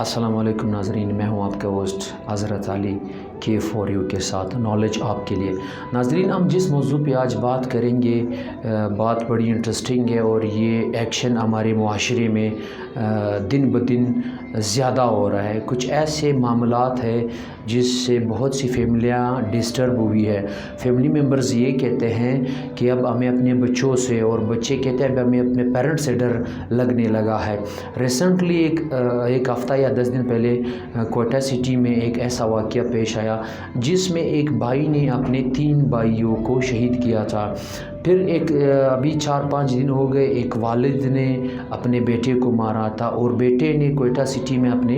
अस्सलाम वालेकुम नाज़रीन, मैं हूं आपका होस्ट हज़रत अली K4U के साथ नॉलेज आपके लिए। नाज़रीन, हम जिस मौजू पे आज बात करेंगे बात बड़ी इंटरेस्टिंग है और ये एक्शन हमारे मुआशरे में दिन ब दिन ज़्यादा हो रहा है। कुछ ऐसे मामलात है जिससे बहुत सी फैमिलियाँ डिस्टर्ब हुई है। फैमिली मेम्बर्स ये कहते हैं कि अब हमें अपने बच्चों से, और बच्चे कहते हैं अब हमें अपने पेरेंट्स से डर लगने लगा है। रिसेंटली एक हफ़्ता या 10 दिन पहले कोयटा सिटी में एक ऐसा वाक़या पेश आया जिसमें एक भाई ने अपने 3 भाइयों को शहीद किया था। फिर अभी 4-5 दिन हो गए, एक वालिद ने अपने बेटे को मारा था और बेटे ने कोयटा सिटी में अपने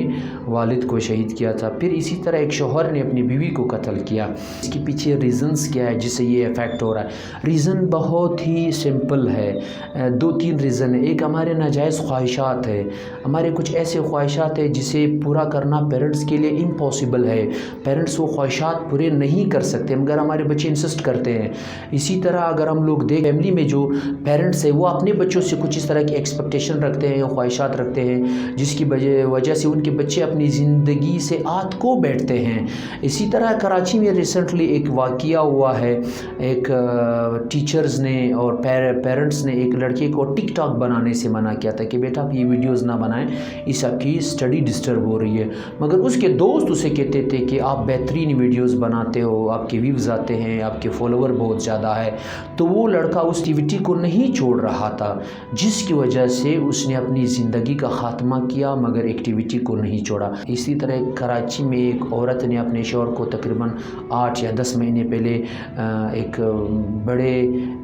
वालिद को शहीद किया था। फिर इसी तरह एक शौहर ने अपनी बीवी को कत्ल किया। इसके पीछे रीज़न्स क्या है जिससे ये इफ़ेक्ट हो रहा है? रीज़न बहुत ही सिंपल है, 2-3 रीज़न है। एक हमारे नाजायज़ ख्वाहिशात है, हमारे कुछ ऐसे ख्वाहिशात है जिसे पूरा करना पेरेंट्स के लिए इम्पॉसिबल है। पेरेंट्स वो ख्वाहिशात पूरे नहीं कर सकते मगर हमारे बच्चे इंसिस्ट करते हैं। इसी तरह अगर हम लोग फैमिली में जो पेरेंट्स है वो अपने बच्चों से कुछ इस तरह की एक्सपेक्टेशन रखते हैं, ख्वाहिशात रखते हैं जिसकी वजह से उनके बच्चे अपनी ज़िंदगी से आत को बैठते हैं। इसी तरह कराची में रिसेंटली एक वाक़या हुआ है। एक टीचर्स ने और पेरेंट्स ने एक लड़के को टिकटॉक बनाने से मना किया था कि बेटा आप ये वीडियोज़ ना बनाएं, इससे आपकी स्टडी डिस्टर्ब हो रही है। मगर उसके दोस्त उसे कहते थे कि आप बेहतरीन वीडियोज़ बनाते हो, आपके व्यूज़ आते हैं, आपके फॉलोवर बहुत ज़्यादा है। तो वो लड़का उस एक्टिविटी को नहीं छोड़ रहा था जिसकी वजह से उसने अपनी ज़िंदगी का ख़ात्मा किया मगर एक्टिविटी को नहीं छोड़ा। इसी तरह कराची में एक औरत ने अपने शौहर को तकरीबन 8 या 10 महीने पहले एक बड़े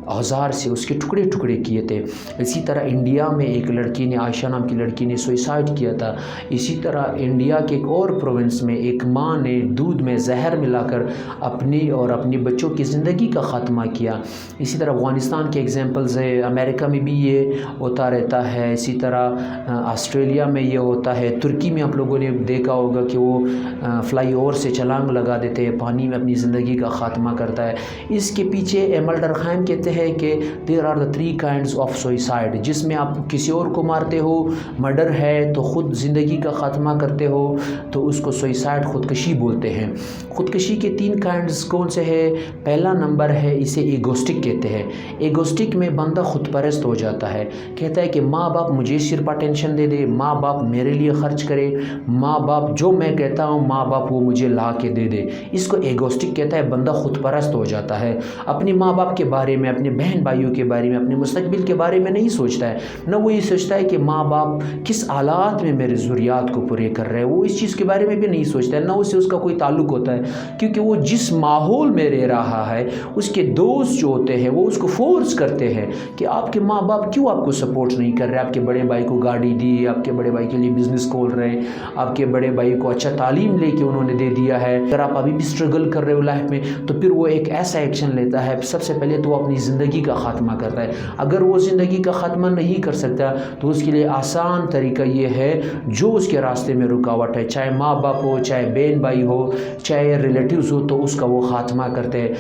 औजार से उसके टुकड़े टुकड़े किए थे। इसी तरह इंडिया में एक लड़की ने, आयशा नाम की लड़की ने सुसाइड किया था। इसी तरह इंडिया के एक और प्रोविंस में एक माँ ने दूध में जहर मिलाकर अपनी और अपने बच्चों की ज़िंदगी का ख़ात्मा किया। इसी तरह अफ़गानिस्तान के एग्जांपल्स है, अमेरिका में भी ये होता रहता है। इसी तरह ऑस्ट्रेलिया में ये होता है। तुर्की में आप लोगों ने देखा होगा कि वो फ्लाई ओवर से छलांग लगा देते हैं, पानी में अपनी ज़िंदगी का ख़ात्मा करता है। इसके पीछे एमल डरखाम कहते हैं कि there are the 3 kinds of suicide, जिसमें आप किसी और को मारते हो, मर्डर है तो ख़ुद ज़िंदगी का ख़ात्मा करते हो तो उसको सुसाइड ख़ुदकशी बोलते हैं। ख़ुदकशी के 3 काइंड्स कौन से हैं? पहला नंबर है, इसे ईगोस्टिक कहते हैं। ईगोस्टिक में बंदा खुद परस्त हो जाता है, कहता है कि माँ बाप मुझे सिर्फ अटेंशन दे दे, माँ बाप मेरे लिए खर्च करे, माँ बाप जो मैं कहता हूँ माँ बाप वो मुझे ला के दे दे। इसको ईगोस्टिक कहता है। बंदा खुद परस्त हो जाता है, अपने माँ बाप के बारे में, अपने बहन भाइयों के बारे में, अपने मुस्तकबिल के बारे में नहीं सोचता है। न वो ये सोचता है कि माँ बाप किस हालात में मेरे ज़रूरियात को पूरे कर रहे हैं, वो इस चीज़ के बारे में भी नहीं सोचता है। न उससे उसका कोई ताल्लुक़ होता है, क्योंकि वो जिस माहौल में रह रहा है उसके दोस्त जो होते हैं वो उसको फोर्स करते हैं कि आपके माँ बाप क्यों आपको सपोर्ट नहीं कर रहे। आपके बड़े भाई को गाड़ी दी, आपके बड़े भाई के लिए बिज़नेस खोल रहे हैं, आपके बड़े भाई को अच्छा तालीम लेके उन्होंने दे दिया है। अगर आप अभी भी स्ट्रगल कर रहे हो लाइफ में तो फिर वो एक ऐसा एक्शन लेता है, सबसे पहले तो वो अपनी ज़िंदगी का ख़ात्मा करता है। अगर वो ज़िंदगी का ख़ात्मा नहीं कर सकता तो उसके लिए आसान तरीका ये है, जो उसके रास्ते में रुकावट है, चाहे माँ बाप हो, चाहे बहन भाई हो, चाहे रिलेटिव्स हो, तो उसका वो ख़ात्मा करते हैं।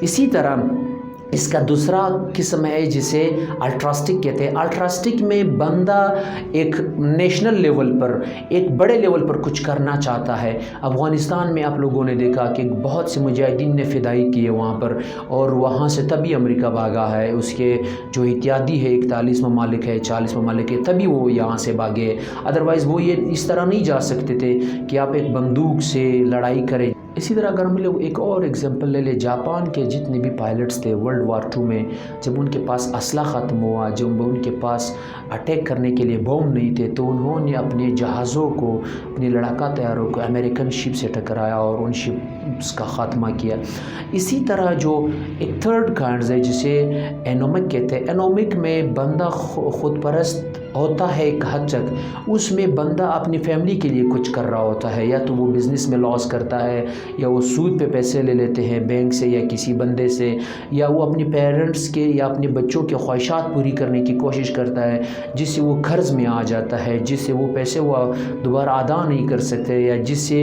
इसी तरह इसका दूसरा किस्म है जिसे अल्ट्रास्टिक कहते हैं। अल्ट्रास्टिक में बंदा एक नेशनल लेवल पर, एक बड़े लेवल पर कुछ करना चाहता है। अफ़गानिस्तान में आप लोगों ने देखा कि बहुत से मुजाहिदीन ने फ़िदाई किए वहाँ पर, और वहाँ से तभी अमेरिका भागा है। उसके जो इत्यादी है 41 ममालिक है, 40 ममालिक है, तभी वो यहाँ से भागे। अदरवाइज़ वो ये इस तरह नहीं जा सकते थे कि आप एक बंदूक से लड़ाई करें। इसी तरह अगर हम लोग एक और एग्जांपल ले लें, जापान के जितने भी पायलट्स थे वर्ल्ड वार 2 में, जब उनके पास असला ख़त्म हुआ, जब उनके पास अटैक करने के लिए बॉम्ब नहीं थे, तो उन्होंने अपने जहाज़ों को, अपने लड़ाका तैयारों को अमेरिकन शिप से टकराया और उन शिप्स का ख़ात्मा किया। इसी तरह जो एक थर्ड काइंड है जिसे एनोमिक कहते हैं। एनोमिक में बंदा खुद परस्त होता है एक हद तक, उसमें बंदा अपनी फैमिली के लिए कुछ कर रहा होता है, या तो वो बिज़नेस में लॉस करता है, یا وہ سود پہ پیسے لے لیتے ہیں بینک سے یا کسی بندے سے، یا وہ اپنے پیرنٹس کے یا اپنے بچوں کے خواہشات پوری کرنے کی کوشش کرتا ہے، جس سے وہ قرض میں آ جاتا ہے، جس سے وہ پیسے وہ دوبارہ ادا نہیں کر سکتے، یا جس سے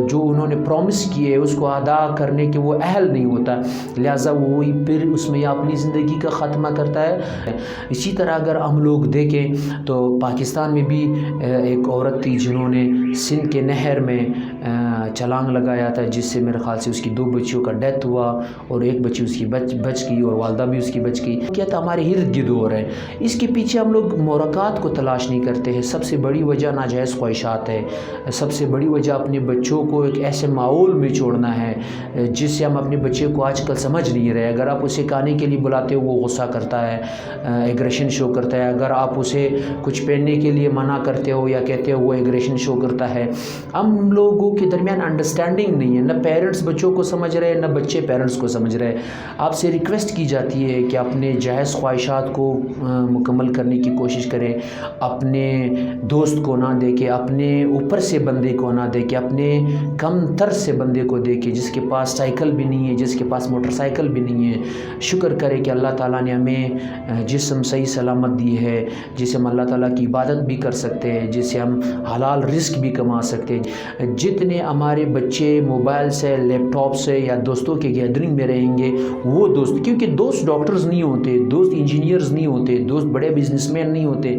جو انہوں نے پرومس کیے اس کو ادا کرنے کے وہ اہل نہیں ہوتا، لہٰذا وہ پھر اس میں اپنی زندگی کا خاتمہ کرتا ہے۔ اسی طرح اگر ہم لوگ دیکھیں تو پاکستان میں بھی ایک عورت تھی جنہوں نے سندھ کے نہر میں چھلانگ لگایا تھا، جس سے میرے خیال سے اس کی 2 بچیوں کا ڈیتھ ہوا اور ایک بچی اس کی بچ گئی اور والدہ بھی اس کی بچ گئی۔ کیا تھا ہمارے ارد گرد ہو رہا ہے، اس کے پیچھے ہم لوگ محرکات کو تلاش نہیں کرتے ہیں۔ سب سے بڑی وجہ ناجائز خواہشات ہے، سب سے بڑی وجہ اپنے بچوں کو ایک ایسے ماحول میں چھوڑنا ہے جس سے ہم اپنے بچے کو آج کل سمجھ نہیں رہے۔ اگر آپ اسے کھانے کے لیے بلاتے ہو وہ غصہ کرتا ہے، ایگریشن شو کرتا ہے، اگر آپ اسے کچھ پہننے کے لیے منع کرتے ہو یا کہتے ہو وہ ایگریشن شو کرتا ہے۔ ہم لوگوں کے درمیان انڈرسٹینڈنگ نہیں ہے، نہ پیرنٹس بچوں کو سمجھ رہے ہیں نہ بچے پیرنٹس کو سمجھ رہے ہیں۔ آپ سے ریکویسٹ کی جاتی ہے کہ اپنے جائز خواہشات کو مکمل کرنے کی کوشش کریں، اپنے دوست کو نہ دیکھیں، اپنے اوپر سے بندے کو نہ دیکھیں، اپنے کم تر سے بندے کو دیکھیں جس کے پاس سائیکل بھی نہیں ہے، جس کے پاس موٹر سائیکل بھی نہیں ہے۔ شکر کرے کہ اللہ تعالیٰ نے ہمیں جسم صحیح سلامت دی ہے، جسے ہم اللہ تعالیٰ کی عبادت بھی کر سکتے ہیں، جس سے ہم حلال رزق بھی کما سکتے ہیں۔ جتنے ہمارے بچے موبائل سے، لیپ ٹاپ سے یا دوستوں کے گیدرنگ میں رہیں گے، وہ دوست، کیونکہ دوست ڈاکٹرز نہیں ہوتے، دوست انجینئرز نہیں ہوتے، دوست بڑے بزنس مین نہیں ہوتے،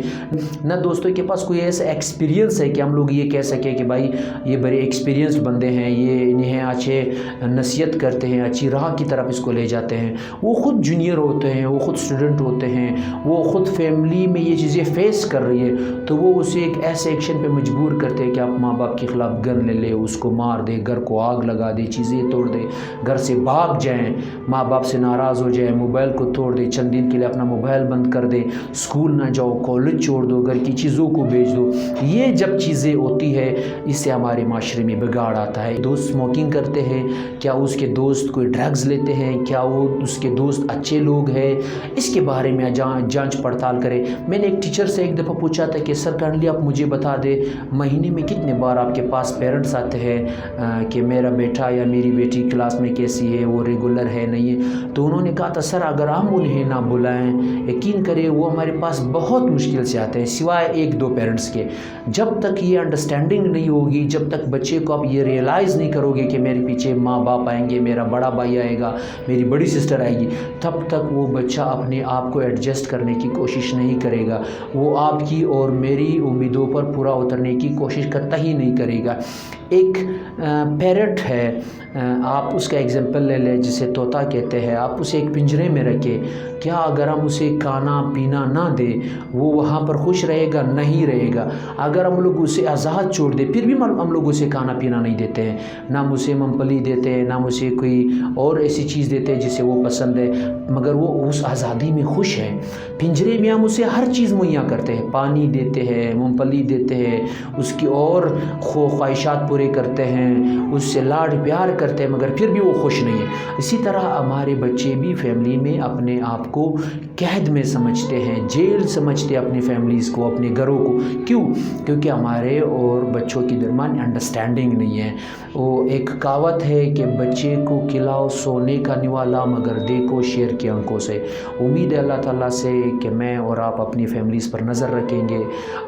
نہ دوستوں کے پاس کوئی ایسا ایکسپیرینس ہے کہ ہم لوگ یہ کہہ سکیں کہ بھائی یہ بڑے ایکسپیرینسڈ بندے ہیں، یہ انہیں اچھے نصیحت کرتے ہیں، اچھی راہ کی طرف اس کو لے جاتے ہیں۔ وہ خود جونیئر ہوتے ہیں، وہ خود اسٹوڈنٹ ہوتے ہیں، وہ خود فیملی میں یہ چیزیں فیس کر رہی ہے، تو وہ اسے ایک ایسے ایکشن پہ مجبور کرتے ہیں کہ آپ ماں باپ کے خلاف گن لے لے، اس کو مار دے، گھر کو آگ لگا دے، چیزیں توڑ دے، گھر سے بھاگ جائیں، ماں باپ سے ناراض ہو جائیں، موبائل کو توڑ دے، چند دن کے لیے اپنا موبائل بند کر دے، اسکول نہ جاؤ، کالج چھوڑ دو، گھر کی چیزوں کو بیچ دو۔ یہ جب چیزیں ہوتی ہے اس سے ہمارے معاشرے میں بگاڑ آتا ہے۔ دوست اسموکنگ کرتے ہیں، کیا اس کے دوست کوئی ڈرگز لیتے ہیں، کیا وہ اس کے دوست اچھے لوگ ہیں، اس کے بارے میں جانچ پڑتال کرے۔ میں نے ایک ٹیچر سے ایک دفعہ پوچھا تھا کہ سر کائنڈلی آپ مجھے بتا دیں مہینے میں کتنے بار آپ کے پاس پیرنٹس آتے ہیں کہ میرا بیٹا یا میری بیٹی کلاس میں کیسی ہے، وہ ریگولر ہے نہیں ہے؟ تو انہوں نے کہا تھا سر اگر ہم انہیں نہ بلائیں، یقین کریں وہ ہمارے پاس بہت مشکل سے آتے ہیں، سوائے 1-2 پیرنٹس کے۔ جب تک یہ انڈرسٹینڈنگ نہیں ہوگی، جب تک بچے کو آپ یہ ریئلائز نہیں کرو گے کہ میرے پیچھے ماں باپ آئیں گے، میرا بڑا بھائی آئے گا، میری بڑی سسٹر آئے گی، تب تک وہ بچہ اپنے آپ کو ایڈجسٹ کرنے کی کوشش نہیں کرے گا، وہ آپ کی اور میری امیدوں پر پورا اترنے کی کوشش کرتا ہی نہیں کرے گا۔ ایک پیرٹ ہے، آپ اس کا ایگزامپل لے لیں جسے طوطا کہتے ہیں، آپ اسے ایک پنجرے میں رکھیں، کیا اگر ہم اسے کھانا پینا نہ دیں وہ وہاں پر خوش رہے گا؟ نہیں رہے گا۔ اگر ہم لوگ اسے آزاد چھوڑ دیں، پھر بھی ہم لوگ اسے کھانا پینا نہیں دیتے ہیں، نہ ہم اسے مونگ پھلی دیتے ہیں، نہ ہم اسے کوئی اور ایسی چیز دیتے ہیں جسے وہ پسند ہے، مگر وہ اس آزادی میں خوش ہے۔ پنجرے میں ہم اسے ہر چیز مہیا کرتے ہیں، پانی دیتے ہیں، مونگ پھلی دیتے ہیں، اس کی اور خواہشات پورے کرتے ہیں، اس سے لاڈ پیار کرتے ہیں، مگر پھر بھی وہ خوش نہیں ہے۔ اسی طرح ہمارے بچے بھی فیملی میں اپنے آپ کو قید میں سمجھتے ہیں، جیل سمجھتے ہیں اپنی فیملیز کو، اپنے گھروں کو۔ کیوں؟ کیونکہ ہمارے اور بچوں کے درمیان انڈرسٹینڈنگ نہیں ہے۔ وہ ایک کہاوت ہے کہ بچے کو کھلاؤ سونے کا نوالا مگر دیکھو شیر کے آنکھوں سے۔ امید ہے اللہ تعالیٰ سے کہ میں اور آپ اپنی فیملیز پر نظر رکھیں گے،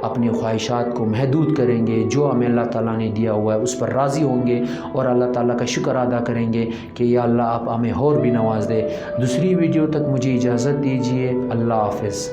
اپنی خواہشات کو محدود کریں گے، جو ہمیں اللہ تعالیٰ نے دیا ہوا ہے اس پر راضی ہوں گے اور اللہ تعالیٰ کا شکر ادا کریں گے کہ یا اللہ آپ ہمیں اور بھی نواز دے۔ دوسری ویڈیو تک مجھے اجازت دیجیے، اللہ حافظ۔